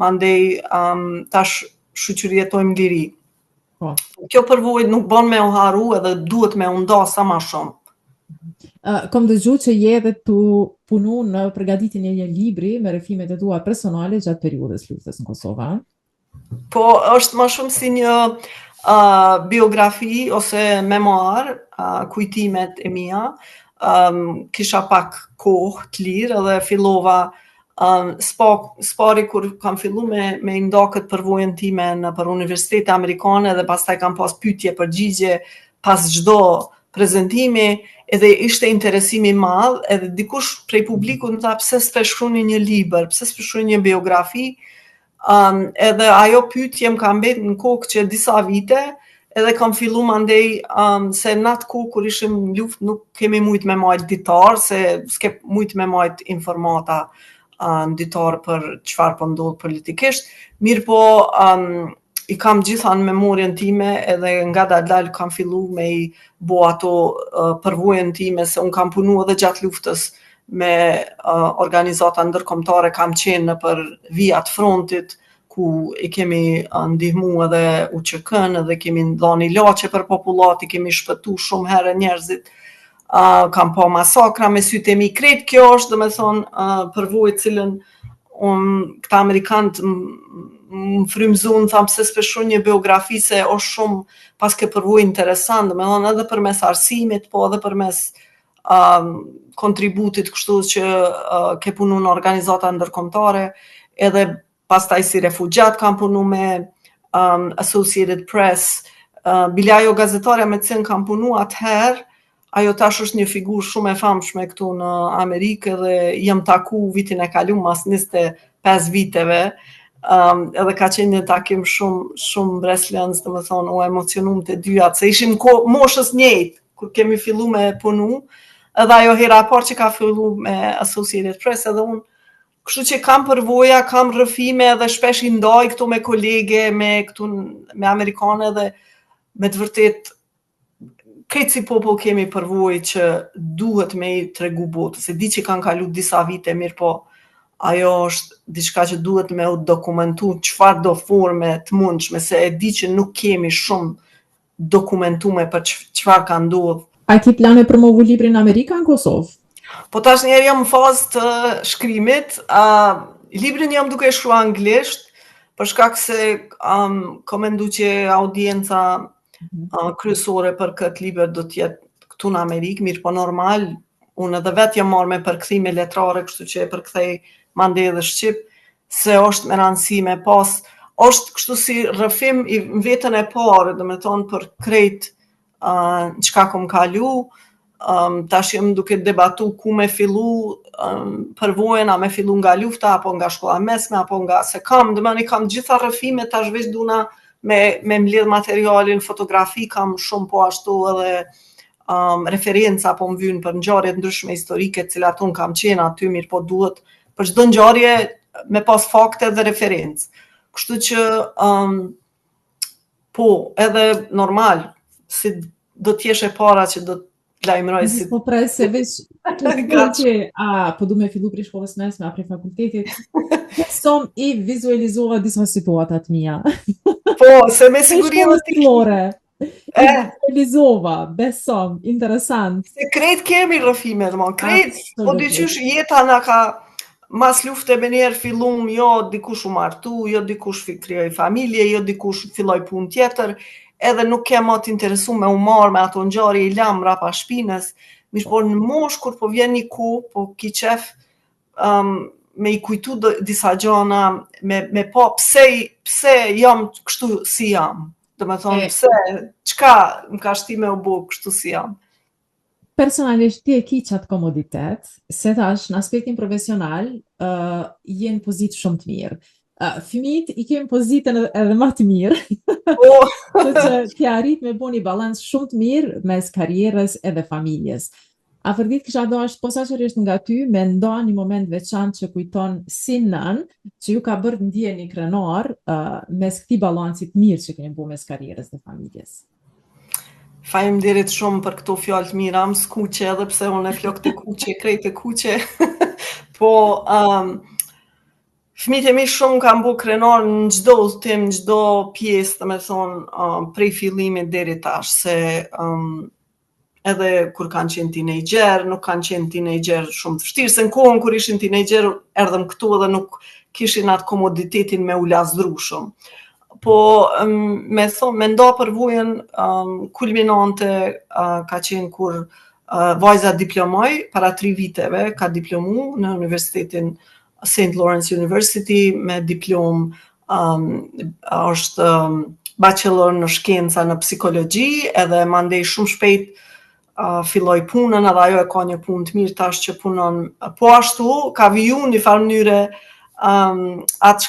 mandej tash shoqërijetojmë liri. Kjo përvojë nuk bën me u harru edhe duhet me u nda sa më shumë. Kom dëgju që je edhe tu punu në përgatitjen e një libri me rrethimet e tua personale gjatë periudhës luftës në Kosovë. Po, është më shumë si një biografi ose memoar, kujtimet e mia. Kisha pak kohë të lirë edhe fillova spari kur kam fillu me nda këtë përvojën time në për universitete amerikane dhe pastaj kam pas pyetje përgjigje pas çdo prezentimi, edhe ishte interesimi madh, edhe dikush prej publikut më tha pse s'pe shkruani një libër, pse s'pe shkruani një biografi, edhe ajo pyetje më ka mbetë në kokë që disa vite, edhe kam fillu mandej se në atë kohë kur ishim në luftë nuk kemi mujt me majt ditar, se s'ke mujt me majt informata në ditar për çfarë po ndodh politikisht, mirë po i kam gjitha në memorien time edhe nga dalë kam fillu me i bo ato përvojën time, se unë kam punu edhe gjatë luftës me organizata ndërkombëtare, kam qenë në për vijat frontit, ku i kemi ndihmu edhe UÇK-n, edhe kemi dhënë ilaçe për popullat, i kemi shpëtu shumë herë njerëzit, kam pa masakra me sytë e mi. Krejt kjo është, domethënë, përvojë cilën këta amerikanët më frymëzuan, thamë pse s'pe shkruaj një biografi, se është shumë paske përvojë interesant, domethënë edhe përmes arsimit, po edhe përmes kontributit kështu që ke punu në organizata ndërkombëtare, edhe pastaj si refugjat kam punu me Associated Press, bile ajo gazetarja me cilën kam punu atëherë, ajo tash është një figurë shumë e famshme këtu në Amerikë dhe jam taku vitin e kaluar mas 25 viteve, edhe ka qenë një takim shumë breslënës, domethënë u emocionum të dyat, se ishim moshës njëjtë kur kemi fillu me punu, edhe ajo hera e parë që ka fillu me Associated Press, edhe unë kështu që kam përvoja, kam rrëfime edhe shpesh i ndaj këtu me kolege, me amerikane dhe me të vërtet këtë si popull kemi përvojë që duhet me i tregu botës. Se di që kanë kalu disa vite mirë, po ajo është diçka që duhet me u dokumentu çfarë do forme të mundshme, se e di që nuk kemi shumë dokumentume për çfarë ka ndodhur. A ki plane për më vu librin në Amerika në Kosovë? Po tash njerë jam në fazë të shkrimit. Librin jam duke shkruar anglisht, për shkak se komendu që audienca kryesore për këtë libër do t'jetë këtu në Amerikë, mirë po normal, unë edhe vetë jam marrë me përkthime letrare, kështu që e përkthej mandej edhe shqip, se është me rëndësi me pas, është kështu si rrëfim i vetën e parë, domethënë për krejt çka kom kalu, tash jam duke debatu ku me fillu përvojën, a me fillu nga lufta, apo nga shkolla mesme, apo nga se kam gjitha rrëfime, tash veç duna me mbledh materialin, fotografi kam shumë po ashtu edhe referenca po më vynë për ngjarje të ndryshme historike, cilat unë kam qenë aty, mirë po duhet për çdo ngjarje me pas fakte dhe referencë. Kështu që po, edhe normal, si do t'jesh e para që do lajmëroj si Po prej se veç të thua që po du me fillu prej shkollës mesme, a prej fakultetit. Som i vizualizova disa situata të mia. po, se me siguri Shkollës fillore. I vizualizova, besom, interesant. Se krejt kemi rrëfime, krejt, po dyqysh jeta na ka mas lufte me njerë fillum, jo dikush u martu, jo dikush krijoi familje, jo dikush filloi punë tjetër, edhe nuk kem të interesu me u marrë me ato ngjarje i lam rrapa shpinës, mirë po në mosh kur po vjen një ku, po ki qef me i kujtu disa gjana, me po pse jam kështu si jam. Do me thonë, qka më ka shti me u bo kështu si jam? Personalisht ti e ki qatë komoditet, se tash në aspektin profesional jenë pozitë shumë të mirë. Fëmijët i kemë pozitën edhe më të mirë, që ti arrit me bo një balans shumë të mirë mes karrierës edhe familjes. A vërdit kisha dashur posaçërisht nga ty me nda një moment veçantë që kujton si nën, që ju ka bërë ndjeni krenar mes këtij balansit mirë që keni bu mes karrierës dhe familjes. Faleminderit shumë për këto fjalë të mira, më skuqe edhe pse unë e flok të kuqe, krejt të kuqe. Po, fëmijët e mi shumë kanë bu krenar në çdo udhtim, në çdo pjesë, dhe me thonë, prej fillimit deri tash, se edhe kur kanë qenë teenager, nuk kanë qenë teenager shumë të vështirë, se në kohën kur ishin teenager, erdhëm këtu edhe nuk kishin atë komoditetin me u lazdru shumë. Po, me nda përvojën kulminante ka qenë kur vajza diplomoj, para 3 viteve ka diplomu në Universitetin St. Lawrence University, me diplom është bachelor në shkenca në psikologji, edhe mandej shumë shpejt filloj punën, edhe ajo e ka një punë të mirë tash që punon. Po ashtu, ka viju një farë mënyre atë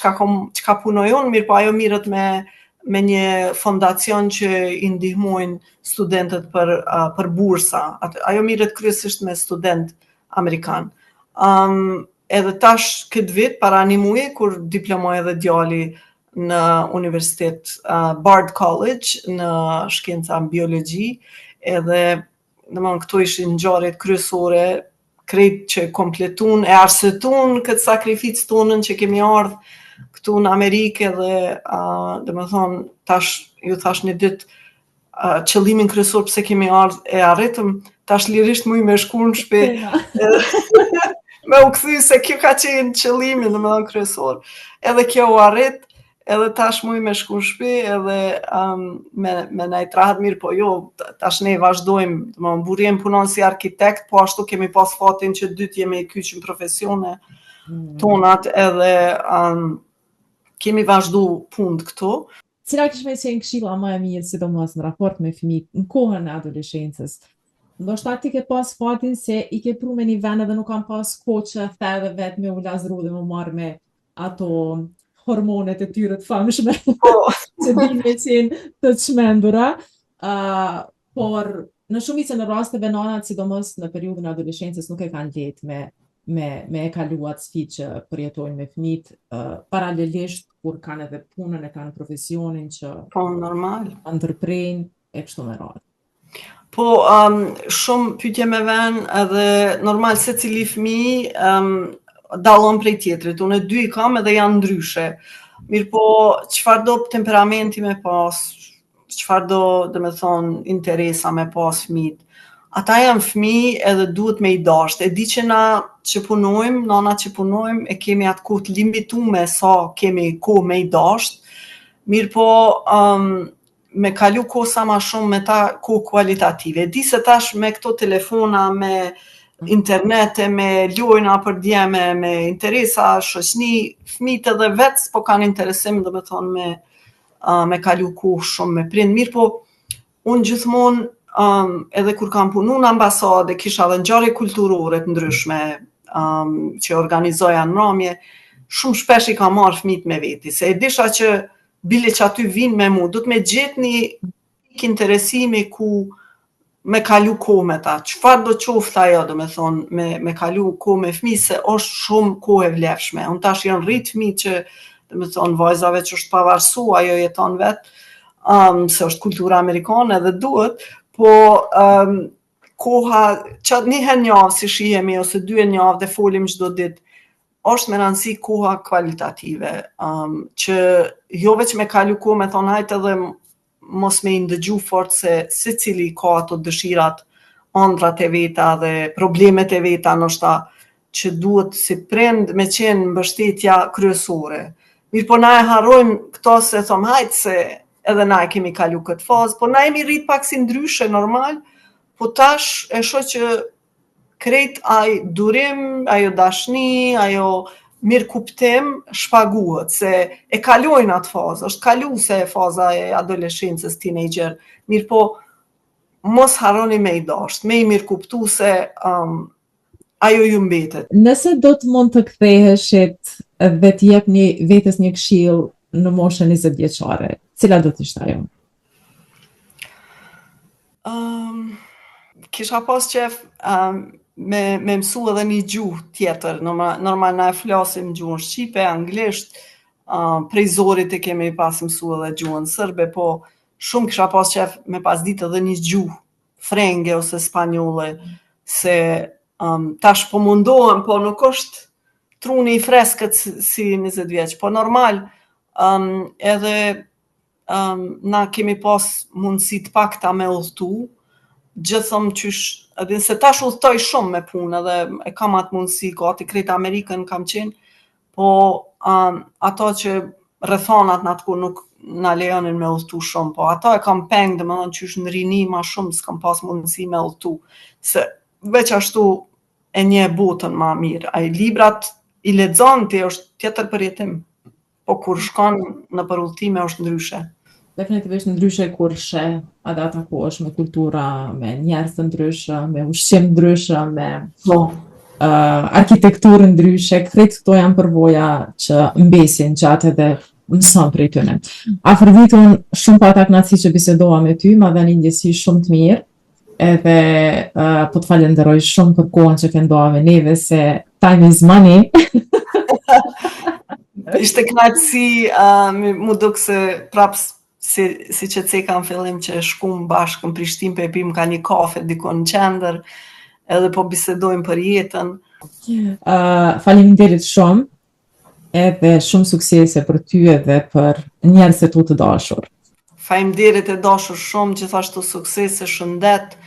çka punoj unë, mirë po ajo mirët me një fondacion që i ndihmojnë studentët për bursa. Ajo mirët kryesisht me student amerikan. Edhe tash këtë vit, para një muaji, kur diplomoj edhe djali në Universitet Bard College, në shkenca në biologji, edhe këto ishin ngjarjet kryesore, krejt që kompletun, e arsetun këtë sakrificë tonën që kemi ardhë këtu në Amerikë dhe ju thash një ditë qëllimin kryesor pse kemi ardhë e arritëm, tash lirisht muj me shku në shtëpi, me u kthy se kjo ka qenë qëllimin dhe kryesor. Edhe kjo u arrit, edhe tash muj me shku në shtëpi, edhe me najt rahat mirë, po jo, tash ne vazhdojmë, burjem punon si arkitekt, po ashtu kemi pas fatin që dytë jemi i kyqim profesione tonat, edhe kemi vazhdu punët këtu. Cila kish me qenë këshilla më e mirë, sidomos në raport me fëmijët në kohën e adoleshencës? Ndoshta ti ke pas fatin se i ke pru me një vend edhe nuk kam pas kohë që thedhe vetë me u lazru dhe me marrë me ato hormonet e tyre të famshme, që din me qenë të çmendura, por në shumicën e rasteve nanat, sidomos në periudhën e adoleshencës, nuk e kanë lehtë me e kaluat sfidë që përjetojnë me fëmijët, paralelisht kur kanë edhe punën e kanë profesionin që normal ndërprejnë e kështu me radhë. Po, shumë pyetje me ven, edhe normal se cili fëmijë dallon prej tjetrit. Unë dy i kam edhe janë ndryshe. Mirë po, çfarë do temperamenti me pas, çfarë do me thonë interesa me pas fëmijët. Ata janë fëmijë edhe duhet me i dashtë. E di që na që punojmë, nana që punojmë, e kemi atë kohë të limitume sa kemi kohë me i dashtë. Mirë po, me kalu kohë sa ma shumë me ta kohë kualitative. Di se tash me këto telefona, me internete, me lojna për djeme, me interesa, shoqni, fëmijët edhe vetë po kanë interesim dhe me thonë me kalu kohë shumë me prind. Mirë po, unë gjithmonë edhe kur kam punu në ambasadë, kisha dhe ngjarje kulturore të ndryshme që organizoja në mramje, shumë shpesh i ka marrë fëmijët me veti, se e disha që bile që aty vinë me mu, du të me gjetë një interesimi ku me kalu kohë me ta, çfarë do qoftë ajo, do me thonë, me kalu kohë me fëmijë, se është shumë kohë e vlefshme. Unë tash janë rritë fëmijë që, do me thonë, vajzave që është pavarësu, ajo jeton vetë, se është kultura amerikane dhe duhet, po koha, që një herë njavë si shihemi, ose 2 herë njavë dhe folim çdo ditë, është me rëndësi koha kvalitative, që jo veç me kalu kohë me thonë hajtë edhe mos me i ndëgju fort se cili ka ato dëshirat, ëndrat e veta dhe problemet e veta ndoshta që duhet si prind me qenë mbështetja kryesore. Mirë po na e harrojmë këto se thom hajtë se edhe na e kemi kalu këtë fazë, po na jemi rrit pak si ndryshe normal, po tash e shoh që krejt ai durim, ajo dashni, ajo mirë kuptim shpaguhet, se e kalojnë atë fazë, është kaluese faza e adoleshencës, teenager, mirë po mos harroni me i dasht, me i mirë kuptu se ajo ju mbetet. Nëse do të mund të ktheheshit dhe të jep vetes një këshill në moshën 20 vjeçare, cila do të ishte ajo? Kisha pas qef me mësu edhe një gjuhë tjetër, normal na e flasim gjuhën shqipe, anglisht, prej zorit e kemi pas mësu edhe gjuhën sërbe, po shumë kisha pas qef me pas ditë edhe një gjuhë frenge ose spanjolle, se tash po mundohem, po nuk është truni i freskët si 20 vjeç, po normal, edhe na kemi pas mundësi të pakta me udhëtu, gjithëm qysh, edhe se tash udhtoj shumë me punë, edhe e kam atë mundësi, gati krejt Amerikën kam qenë, po ato që rrethanat në atë ku nuk na lejonin me udhtu shumë, po ato e kam peng, domethënë qysh në rini ma shumë s'kam pas mundësi me udhtu, se veç ashtu e nje botën ma mirë, ai librat i lexon ti është tjetër përjetim, po kur shkon në për udhtime është ndryshe. Definitivisht ndryshe kur sheh edhe atakohesh me kultura, me njerëz të ndryshëm, me ushqim ndryshëm, me arkitekturë ndryshe, krejt këto janë përvoja që mbesin gjatë edhe mëson prej tyne. Afër vitun shumë pata kënaqësi që bisedova me ty, ma dha një ndjesi shumë të mirë, edhe po të falenderoj shumë për kohën që këndoa me neve, se time is money. Ishte kënaqësi, mu duk se prapë si që ceka në fillim që shkum bashkë në Prishtinë pe pim ka një kafe dikon në qendër, edhe po bisedojmë për jetën. Faleminderit shumë, edhe shumë suksese për ty edhe për njerëzit tu të dashur. Faleminderit e dashur shumë, gjithashtu suksese, shëndet.